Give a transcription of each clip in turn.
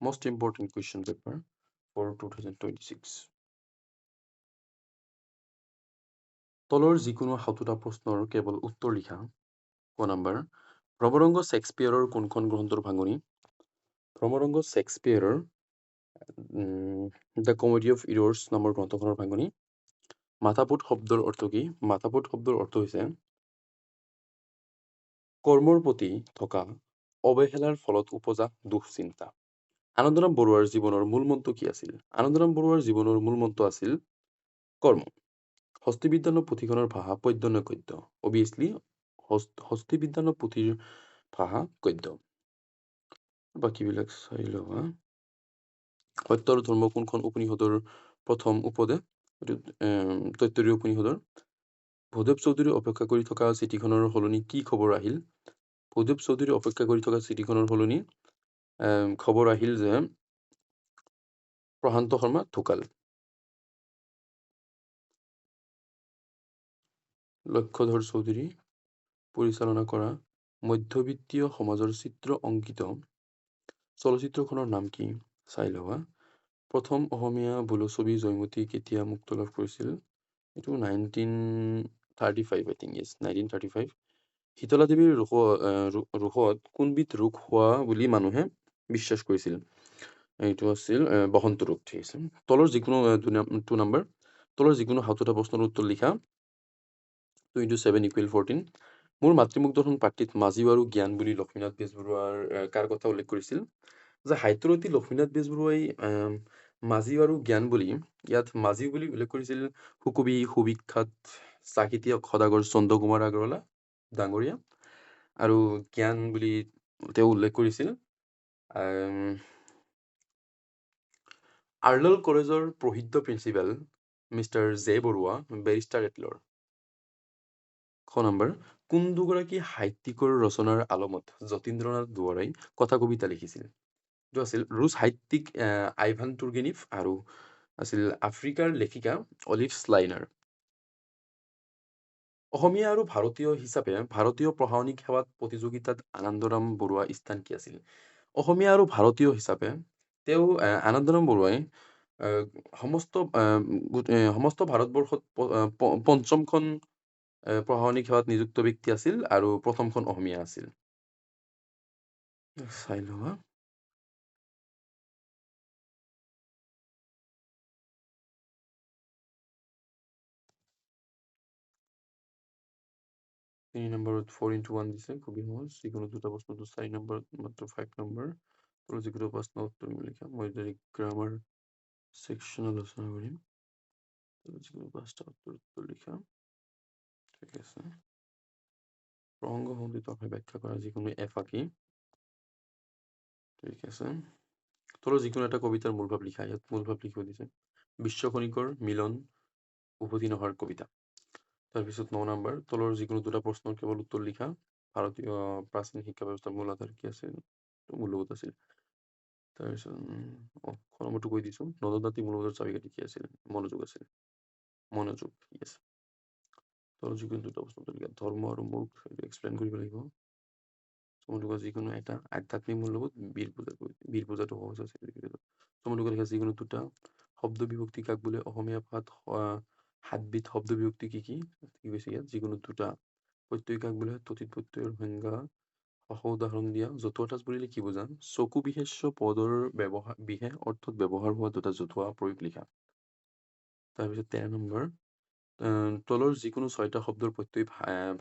Most important question paper for 2026. তলৰ যিকোনো 7টা প্ৰশ্নৰ কেৱল উত্তৰ লিখা। ক নম্বৰ, ভ্ৰমৰংগ শেক্সপিয়াৰৰ কোনখন গ্ৰন্থৰ ভাঙনি? ভ্ৰমৰংগ শেক্সপিয়াৰৰ দ্য কমেডি অফ ইৰৰ্ছ নামৰ গ্ৰন্থখনৰ ভাঙনি। মাথাপুত শব্দৰ অৰ্থ কি? মাথাপুত শব্দৰ অৰ্থ হৈছে কৰ্মৰ প্ৰতি থকা অৱহেলাৰ ফলত উপজা দুশ্চিন্তা। আনন্দৰাম বৰুৱাৰ জীৱনৰ মূল মন্ত্ৰ কি আছিল? আনন্দৰাম বৰুৱাৰ জীৱনৰ মূল মন্ত্ৰ আছিল কৰ্ম। হস্তিবিজ্ঞান পুথিখনৰ ভাষা পদ্য নে গদ্য? অভিয়াছলি হস্তিবিজ্ঞান পুথিৰ ভাষা গদ্য। বাকীবিলাক চাই লওঁ। সত্য আৰু ধৰ্ম কোনখন উপনিষদৰ প্ৰথম উপদেশ? এইটো তৈত্তৰীয় উপনিষদৰ। ভূদেৱ চৌধুৰী অপেক্ষা কৰি থকা চিঠিখনৰ সলনি কি খবৰ আহিল? ভূদেৱ চৌধুৰী অপেক্ষা কৰি থকা চিঠিখনৰ সলনি খবৰ আহিল যে প্ৰশান্ত শৰ্মা ঢুকাল। লক্ষ্যধৰ চৌধুৰী পৰিচালনা কৰা মধ্যবিত্তীয় সমাজৰ চিত্ৰ অংকিত চলচ্চিত্ৰখনৰ নাম কি? চাই লওঁ। প্ৰথম অসমীয়া বোলছবি জয়মতী কেতিয়া মুক্ত লাভ কৰিছিল? এইটো 1935 I think, yes, 1935। শীতলা দেৱীৰ ৰোষত কোনবিধ ৰোগ হোৱা বুলি মানুহে বিশ্বাস কৰিছিল? এইটো আছিল বসন্ত ৰোগ। ঠিক আছে। তলৰ যিকোনো 2 নম্বৰ, তলৰ যিকোনো 7টা প্ৰশ্নৰ উত্তৰ লিখা। 2 × 7 = 14। মোৰ মাতৃমুখ দৰ্শন পাঠটিত মাজিও আৰু জ্ঞান বুলি লক্ষ্মীনাথ বেজবৰুৱাৰ কাৰ কথা উল্লেখ কৰিছিল? যে সাহিত্যৰথী লক্ষ্মীনাথ বেজবৰুৱাই মাজিও আৰু জ্ঞান বুলি ইয়াত মাজিও বুলি উল্লেখ কৰিছিল সুকবি সুবিখ্যাত সাহিত্যিক সদাগৰ চন্দ্ৰকুমাৰ আগৰৱালা ডাঙৰীয়া, আৰু জ্ঞান বুলি তেওঁ উল্লেখ কৰিছিল আৰ্লাল কলেজৰ প্ৰসিদ্ধ principal mister J Baruah barrister এটলৰ। খ নম্বৰ, কোন দুগৰাকী সাহিত্যিকৰ ৰচনাৰ আলমত যতীন্দ্ৰনাথ দুৱৰাই কথা কবিতা লিখিছিল? এইটো আছিল ৰুছ সাহিত্যিক আইভান তুৰ্গেনিভ আৰু আছিল আফ্ৰিকাৰ লেখিকা অলিভ শ্লাইনাৰ। অসমীয়া আৰু ভাৰতীয় হিচাপে ভাৰতীয় প্ৰশাসনিক সেৱাত প্ৰতিযোগিতাত আনন্দৰাম বৰুৱা স্থান কি আছিল? অসমীয়া আৰু ভাৰতীয় হিচাপে তেওঁ আনন্দৰাম বৰুৱাই সমস্ত ভাৰতবৰ্ষত পঞ্চমখন প্ৰশাসনিক সেৱাত নিযুক্ত ব্যক্তি আছিল আৰু প্ৰথমখন অসমীয়া আছিল। চাই লওঁ। 3 নম্বৰত 4 × 1 দিছে, খুবই সহজ। যিকোনো 2টা প্ৰশ্নটো 4 নম্বৰত মাত্ৰ 5 নম্বৰ। তলৰ যিকোনো প্ৰশ্ন উত্তৰ লিখা। মই গ্ৰামাৰ সেকশন আলোচনা কৰিম। যিকোনো 5টা উত্তৰ লিখা। ঠিক আছে। প্ৰসংগ সংগঠিত ব্যাখ্যা কৰা যিকোনো এফাকি। ঠিক আছে। তলৰ যিকোনো এটা কবিতাৰ মূলভাৱ লিখা। ইয়াত মূলভাৱ লিখিব দিছে। বিশ্ব খনিকৰ মিলন উভতি নহাৰ কবিতা। তাৰপিছত 9 নম্বৰ, তলৰ যিকোনো 2টা প্ৰশ্নৰ কেৱল উত্তৰ লিখা। ভাৰতীয় প্ৰাচীন শিক্ষা ব্যৱস্থাৰ মূল আধাৰ কি আছিল? মূল্যবোধ আছিল। তাৰপিছত খ নম্বৰটো কৈ দিছো। নৱজাতি মূল্যবোধৰ চাবিকাঠি কি আছিল? মনোযোগ আছিল। মনোযোগ। ঠিক আছে। তলৰ যিকোনো 2টা প্ৰশ্ন উত্তৰ লিখা। ধৰ্ম আৰু মূৰ্খ এক্সপ্লেইন কৰিব লাগিব। তোমালোকৰ যিকোনো এটা আধ্যাত্মিক মূল্যবোধ বীৰ পূজাটো সহজ আছে। তোমালোকৰ লিখা যিকোনো 2টা শব্দ বিভক্তি কাক বোলে? অসমীয়া ভাষাত 7বিধ শব্দ বিভক্তি কি কি? কি কৈছে ইয়াত? যিকোনো 2টা প্ৰত্যয় কাক বোলে? তথিত প্ৰত্যয়ৰ সংজ্ঞা উদাহৰণ দিয়া। জতুৱা ঠাঁচ বুলিলে কি বুজা? চকু বিশেষ্য পদৰ বিশেষ অৰ্থত ব্যৱহাৰ হোৱা 2টা জতুৱা প্ৰয়োগ লিখা। তাৰপিছত 13 নম্বৰ, তলৰ যিকোনো 6টা শব্দৰ প্ৰত্যয়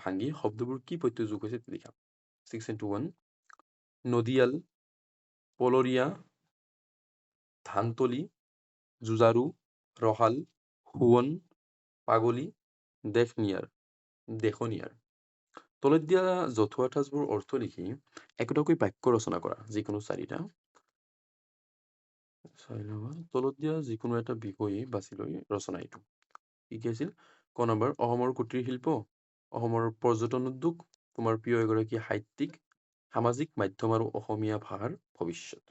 ভাঙি শব্দবোৰ কি প্ৰত্যয় যোগ হৈছে লিখা। 6 × 1, নদীয়াল, পলৰীয়া, ধানতলী, যুঁজাৰু, ৰহাল, সোৱণ, পাগলী, দেশনিয়াৰ। তলত দিয়া জতুৱা ঠাঁচবোৰ অৰ্থ লিখি একোটাকৈ বাক্য ৰচনা কৰা। যিকোনো 4টা। চাই ল'বা। তলত দিয়া যিকোনো এটা বিষয় বাছি লৈ ৰচনা এইটো। কি আছিল? ক নম্বৰ, অসমৰ কুটীৰ শিল্প, অসমৰ পৰ্যটন উদ্যোগ, তোমাৰ প্ৰিয় এগৰাকী সাহিত্যিক, সামাজিক মাধ্যম আৰু অসমীয়া ভাষাৰ ভৱিষ্যত।